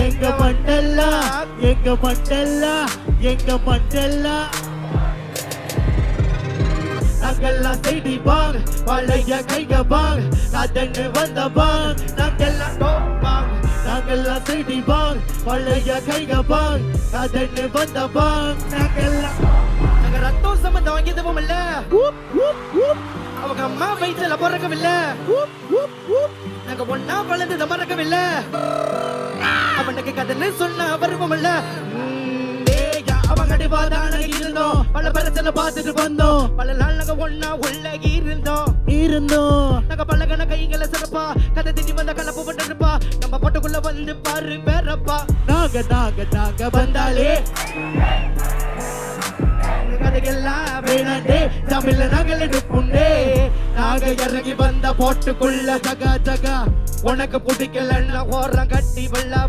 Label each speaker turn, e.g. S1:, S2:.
S1: எங்க மண்டல்லா எங்க மண்டல்லா எங்க மண்டல்லா நாங்கெல்லாம் செய்தி பாங் பழைய கைக பாங் அதன்னு வந்த பாங் நாங்கெல்லாம் பாங் நாங்கெல்லாம் செய்தி பாங் பழைய கைக பாங் அதன்னு வந்த பாங் நாங்கெல்லாம் நாங்க ரத்தம் சம்பந்தம் வாங்கியதுவும் இல்ல அவங்க அம்மா வயிற்றுல பிறக்கவில்லை நாங்க ஒன்னா வளர்ந்தத மறக்கவில்லை அவனுக்கு கதன்னு சொன்ன வருவம் இல்ல அவங்க அடிவாதான இருந்தோம் பல பிரச்சனை பார்த்துட்டு வந்தோம் பல நாள் நாங்க ஒன்னா உள்ள இருந்தோம் நாங்க பழகன கைகளை சிறப்பா கதை திட்டி வந்த கலப்பு போட்டுருப்பா நம்ம பட்டுக்குள்ள வந்து பாரு பேரப்பா நாங்க நாங்க நாங்க வந்தாலே கதைகள்லாம் வேணாண்டே தமிழ்ல நாங்கள் எடுப்புண்டே நாங்க இறங்கி வந்த போட்டுக்குள்ள ஜகா ஜகா உனக்கு பிடிக்கலன்னா ஓரம் கட்டி வெள்ள